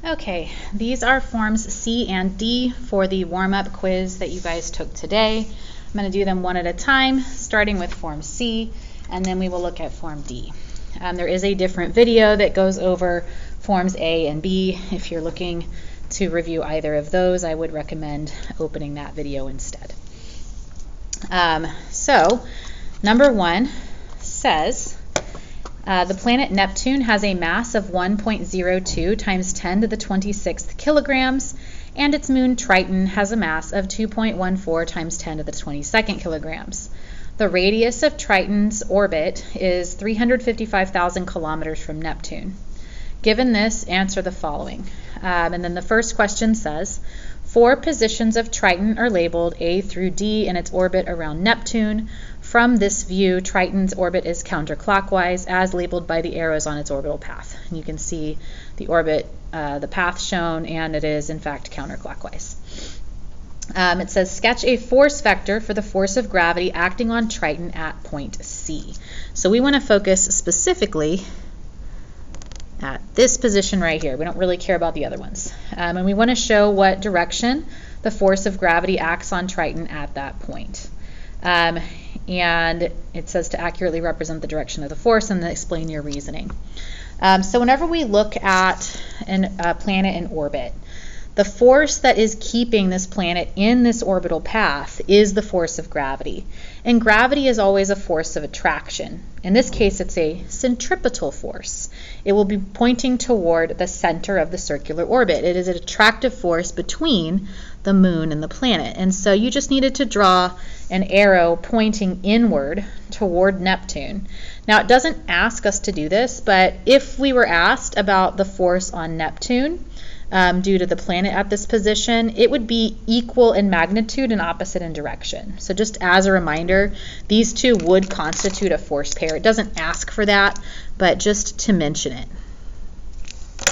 Okay, these are forms C and D for the warm-up quiz that you guys took today. I'm going to do them one at a time, starting with form C, and then we will look at form D. There is a different video that goes over forms A and B. If you're looking to review either of those, I would recommend opening that video instead. So, number 1 says, the planet Neptune has a mass of 1.02 times 10 to the 26th kilograms, and its moon Triton has a mass of 2.14 times 10 to the 22nd kilograms. The radius of Triton's orbit is 355,000 kilometers from Neptune. Given this, answer the following. And then the first question says, 4 positions of Triton are labeled A through D in its orbit around Neptune. From this view, Triton's orbit is counterclockwise as labeled by the arrows on its orbital path. And you can see the orbit, the path shown, and it is in fact counterclockwise. It says sketch a force vector for the force of gravity acting on Triton at point C. So we want to focus specifically at this position right here. We don't really care about the other ones. And we want to show what direction the force of gravity acts on Triton at that point. And it says to accurately represent the direction of the force and then explain your reasoning. So whenever we look at a planet in orbit, the force that is keeping this planet in this orbital path is the force of gravity. And gravity is always a force of attraction. In this case, it's a centripetal force. It will be pointing toward the center of the circular orbit. It is an attractive force between the moon and the planet. And so you just needed to draw an arrow pointing inward toward Neptune. Now, it doesn't ask us to do this, but if we were asked about the force on Neptune, due to the planet at this position, it would be equal in magnitude and opposite in direction. So just as a reminder, these two would constitute a force pair. It doesn't ask for that, but just to mention it,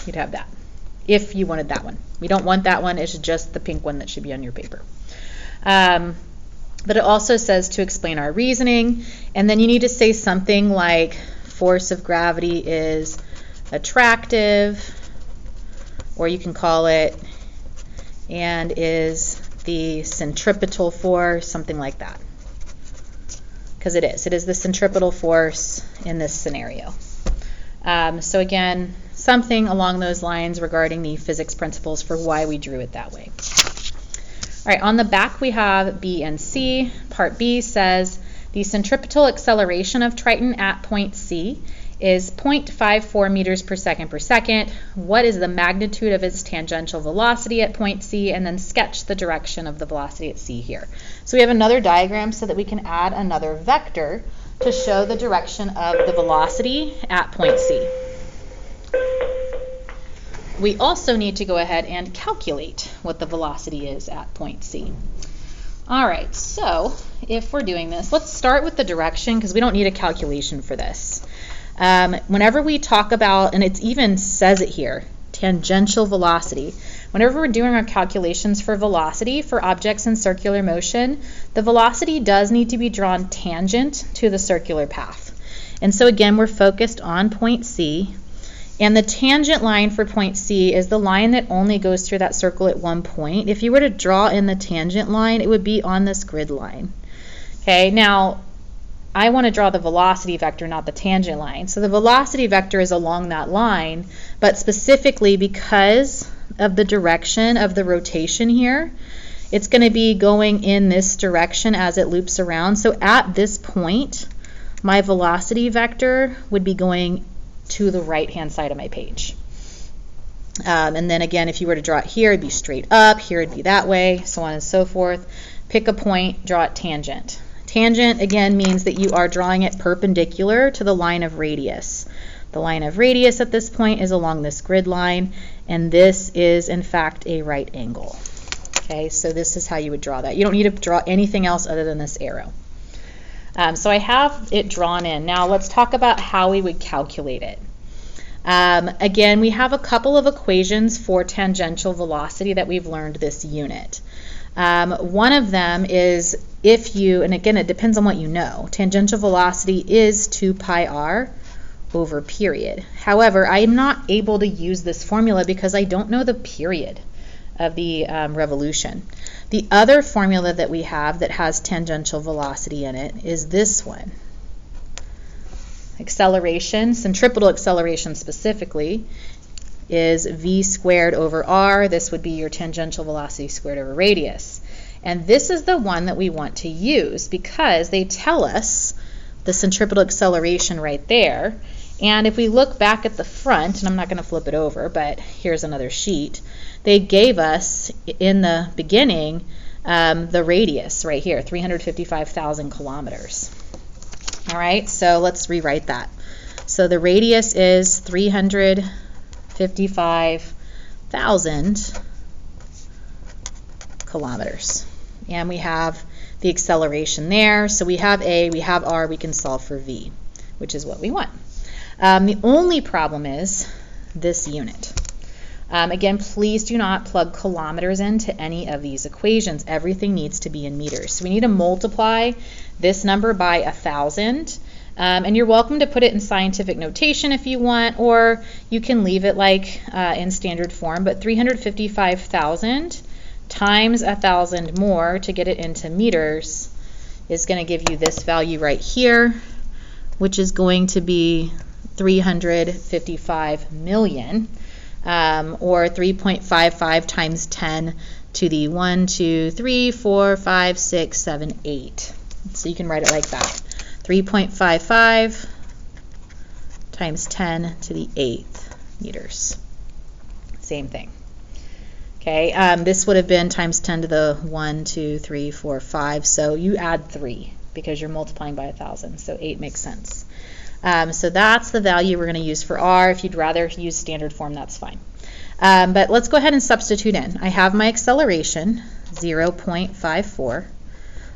you'd have that if you wanted that one. We don't want that one. It's just the pink one that should be on your paper. But it also says to explain our reasoning, and then you need to say something like force of gravity is attractive, or you can call it and is the centripetal force, something like that. Because it is the centripetal force in this scenario. So again, something along those lines regarding the physics principles for why we drew it that way. All right, on the back we have B and C. Part B says the centripetal acceleration of Triton at point C is 0.54 meters per second. What is the magnitude of its tangential velocity at point C? And then sketch the direction of the velocity at C here. So we have another diagram so that we can add another vector to show the direction of the velocity at point C. We also need to go ahead and calculate what the velocity is at point C. All right, so if we're doing this, let's start with the direction because we don't need a calculation for this. Whenever we talk about, and it even says it here, tangential velocity, whenever we're doing our calculations for velocity for objects in circular motion, the velocity does need to be drawn tangent to the circular path. And so again, we're focused on point C, and the tangent line for point C is the line that only goes through that circle at one point. If you were to draw in the tangent line, it would be on this grid line. Okay, now I want to draw the velocity vector, not the tangent line. So the velocity vector is along that line, but specifically because of the direction of the rotation here, it's going to be going in this direction as it loops around. So at this point, my velocity vector would be going to the right-hand side of my page. And then again, if you were to draw it here, it'd be straight up, here it'd be that way, so on and so forth. Pick a point, draw it tangent. Tangent, again, means that you are drawing it perpendicular to the line of radius. The line of radius at this point is along this grid line, and this is, in fact, a right angle. Okay, so this is how you would draw that. You don't need to draw anything else other than this arrow. So I have it drawn in. Now let's talk about how we would calculate it. Again, we have a couple of equations for tangential velocity that we've learned this unit. One of them is if you, and again it depends on what you know, tangential velocity is 2 pi r over period. However, I am not able to use this formula because I don't know the period of the revolution. The other formula that we have that has tangential velocity in it is this one. Acceleration, centripetal acceleration specifically, is v squared over r. This would be your tangential velocity squared over radius. And this is the one that we want to use because they tell us the centripetal acceleration right there. And if we look back at the front, and I'm not going to flip it over, but here's another sheet, they gave us in the beginning the radius right here, 355,000 kilometers. All right, so let's rewrite that. So the radius is 355,000 kilometers. And we have the acceleration there. So we have A, we have R, we can solve for V, which is what we want. The only problem is this unit. Again, please do not plug kilometers into any of these equations. Everything needs to be in meters. So we need to multiply this number by 1,000. And you're welcome to put it in scientific notation if you want, or you can leave it like in standard form. But 355,000 times 1,000 more to get it into meters is going to give you this value right here, which is going to be 355 million. Or 3.55 times 10 to the 1, 2, 3, 4, 5, 6, 7, 8. So you can write it like that. 3.55 times 10 to the 8th meters. Same thing. Okay, this would have been times 10 to the 1, 2, 3, 4, 5. So you add 3 because you're multiplying by 1,000. So 8 makes sense. So that's the value we're going to use for R. If you'd rather use standard form, that's fine. But let's go ahead and substitute in. I have my acceleration, 0.54.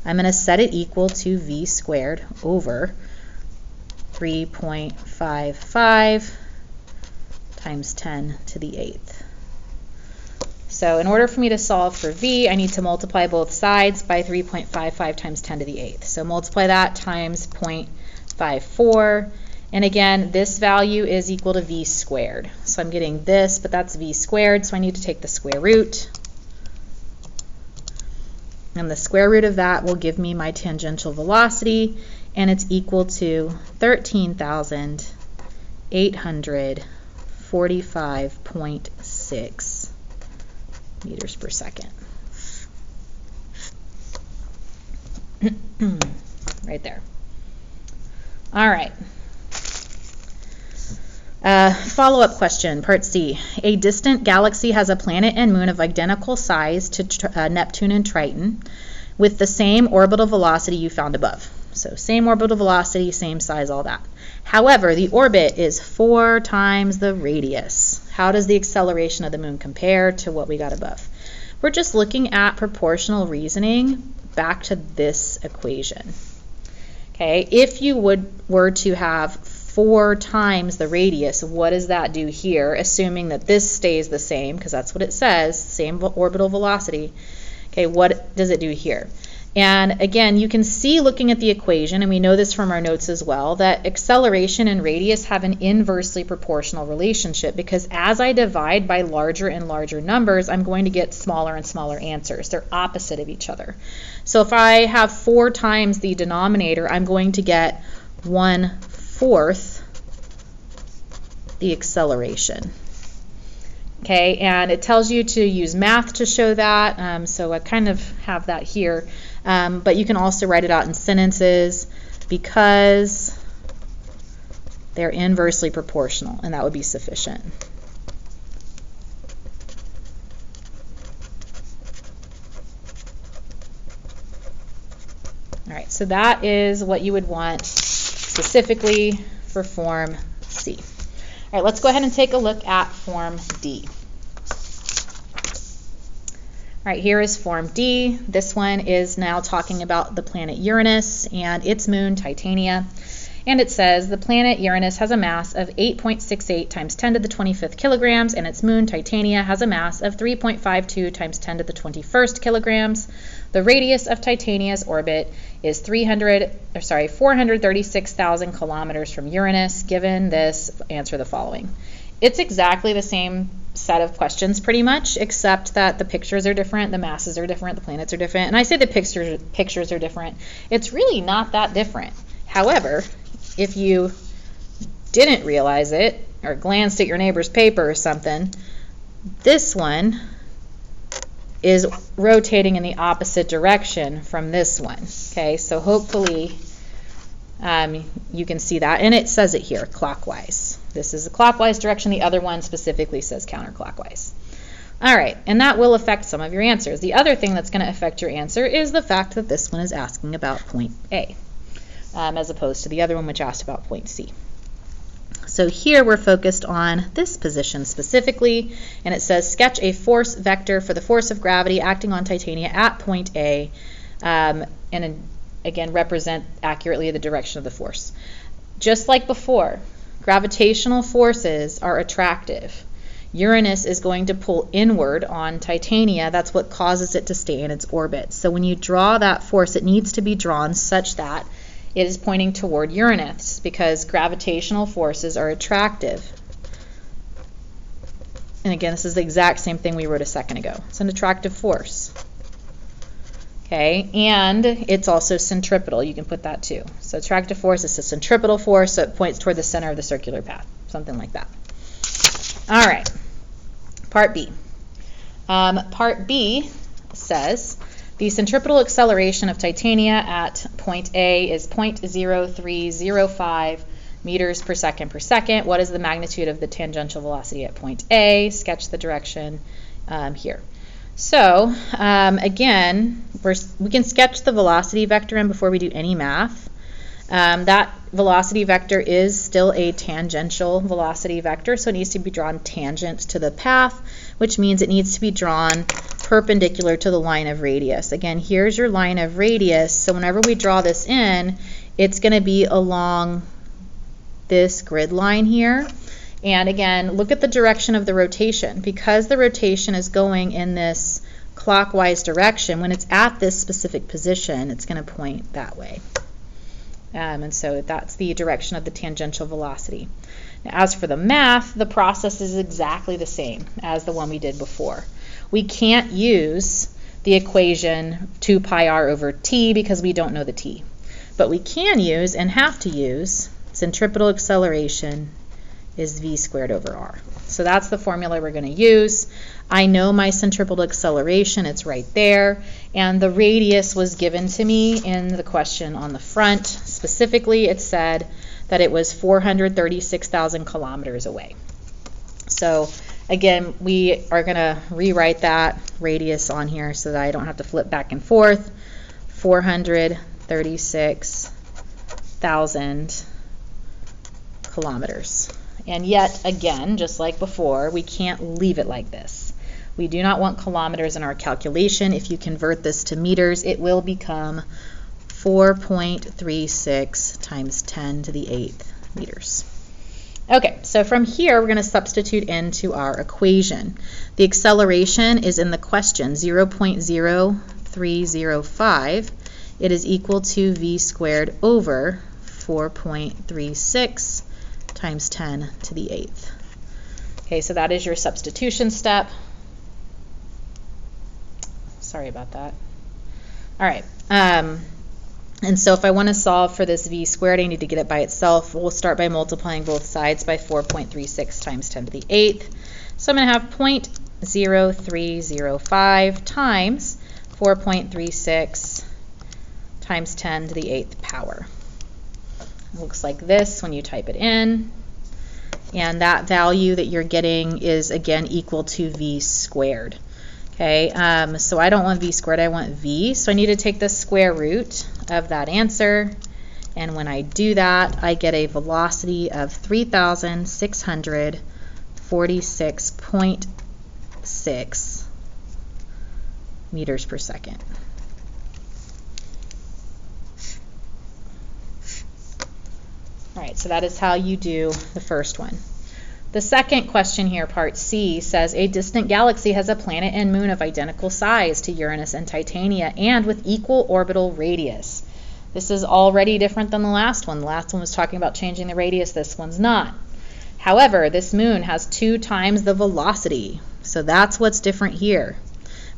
I'm going to set it equal to v squared over 3.55 times 10 to the 8th. So in order for me to solve for v, I need to multiply both sides by 3.55 times 10 to the 8th. So multiply that times 0.54. And again, this value is equal to v squared. So I'm getting this, but that's v squared, so I need to take the square root. And the square root of that will give me my tangential velocity, and it's equal to 13,845.6 meters per second. Right there. All right. Follow-up question, part C. A distant galaxy has a planet and moon of identical size to Neptune and Triton with the same orbital velocity you found above. So same orbital velocity, same size, all that. However, the orbit is 4 times the radius. How does the acceleration of the moon compare to what we got above? We're just looking at proportional reasoning back to this equation. Okay, if you were to have 4 times the radius, what does that do here, assuming that this stays the same, because that's what it says, same orbital velocity. Okay, what does it do here? And again, you can see looking at the equation, and we know this from our notes as well, that acceleration and radius have an inversely proportional relationship, because as I divide by larger and larger numbers, I'm going to get smaller and smaller answers. They're opposite of each other. So if I have 4 times the denominator, I'm going to get 1/4 the acceleration. Okay, and it tells you to use math to show that, so I kind of have that here, but you can also write it out in sentences because they're inversely proportional, and that would be sufficient. All right, so that is what you would want specifically for Form C. All right, let's go ahead and take a look at Form D. All right, here is Form D. This one is now talking about the planet Uranus and its moon, Titania. And it says the planet Uranus has a mass of 8.68 times 10 to the 25th kilograms, and its moon Titania has a mass of 3.52 times 10 to the 21st kilograms. The radius of Titania's orbit is 436,000 kilometers from Uranus. Given this, answer the following. It's exactly the same set of questions pretty much, except that the pictures are different, the masses are different, the planets are different. And I say the pictures are different. It's really not that different. However, if you didn't realize it or glanced at your neighbor's paper or something, this one is rotating in the opposite direction from this one. Okay, so hopefully you can see that. And it says it here, clockwise. This is a clockwise direction. The other one specifically says counterclockwise. All right, and that will affect some of your answers. The other thing that's going to affect your answer is the fact that this one is asking about point A, as opposed to the other one which asked about point C. So here we're focused on this position specifically, and it says sketch a force vector for the force of gravity acting on Titania at point A, and again represent accurately the direction of the force. Just like before, gravitational forces are attractive. Uranus is going to pull inward on Titania. That's what causes it to stay in its orbit. So when you draw that force, it needs to be drawn such that it is pointing toward Uranus, because gravitational forces are attractive. And again, this is the exact same thing we wrote a second ago. It's an attractive force. Okay, and it's also centripetal. You can put that too. So attractive force is a centripetal force, so it points toward the center of the circular path, something like that. All right, part B. Part B says the centripetal acceleration of Titania at point A is 0.0305 meters per second. What is the magnitude of the tangential velocity at point A? Sketch the direction here. So again, we can sketch the velocity vector in before we do any math. That velocity vector is still a tangential velocity vector, so it needs to be drawn tangent to the path, which means it needs to be drawn perpendicular to the line of radius. Again, here's your line of radius, so whenever we draw this in, it's going to be along this grid line here. And again, look at the direction of the rotation. Because the rotation is going in this clockwise direction, when it's at this specific position, it's going to point that way. And so that's the direction of the tangential velocity. Now, as for the math, the process is exactly the same as the one we did before. We can't use the equation 2 pi r over t because we don't know the t. But we can use and have to use centripetal acceleration is v squared over r. So that's the formula we're going to use. I know my centripetal acceleration, it's right there, and the radius was given to me in the question on the front. Specifically, it said that it was 436,000 kilometers away. So again, we are going to rewrite that radius on here so that I don't have to flip back and forth. 436,000 kilometers. And yet again, just like before, we can't leave it like this. We do not want kilometers in our calculation. If you convert this to meters, it will become 4.36 times 10 to the 8th meters. Okay, so from here we're going to substitute into our equation. The acceleration is in the question, 0.0305. It is equal to v squared over 4.36 times 10 to the 8th. Okay, so that is your substitution step. Sorry about that. All right, and so if I want to solve for this v squared, I need to get it by itself. We'll start by multiplying both sides by 4.36 times 10 to the 8th. So I'm going to have 0.0305 times 4.36 times 10 to the 8th power. It looks like this when you type it in, and that value that you're getting is again equal to v squared. Okay, so I don't want v squared, I want v, so I need to take the square root of that answer, and when I do that, I get a velocity of 3,646.6 meters per second. right, so that is how you do the first one. The second question here, part C, says a distant galaxy has a planet and moon of identical size to Uranus and Titania and with equal orbital radius. This is already different than the last one. The last one was talking about changing the radius. This one's not. However, this moon has 2 times the velocity. So that's what's different here.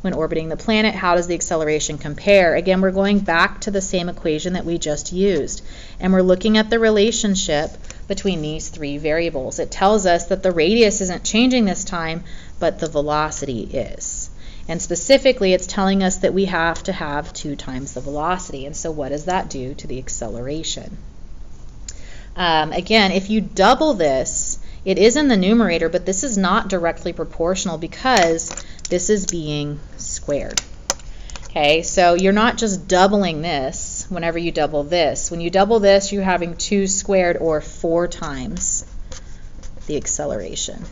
When orbiting the planet, how does the acceleration compare? Again, we're going back to the same equation that we just used. And we're looking at the relationship between these 3 variables. It tells us that the radius isn't changing this time, but the velocity is. And specifically, it's telling us that we have to have 2 times the velocity. And so what does that do to the acceleration? Again, if you double this, it is in the numerator, but this is not directly proportional because this is being squared. Okay, so you're not just doubling this whenever you double this. When you double this, you're having 2 squared or 4 times the acceleration.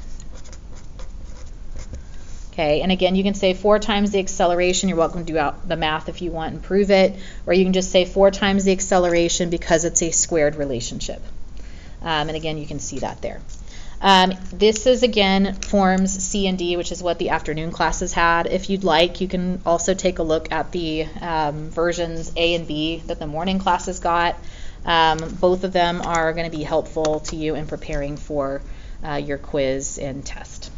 Okay, and again, you can say 4 times the acceleration. You're welcome to do out the math if you want and prove it, or you can just say 4 times the acceleration because it's a squared relationship. And again, you can see that there. This is, again, forms C and D, which is what the afternoon classes had. If you'd like, you can also take a look at the versions A and B that the morning classes got. Both of them are going to be helpful to you in preparing for your quiz and test.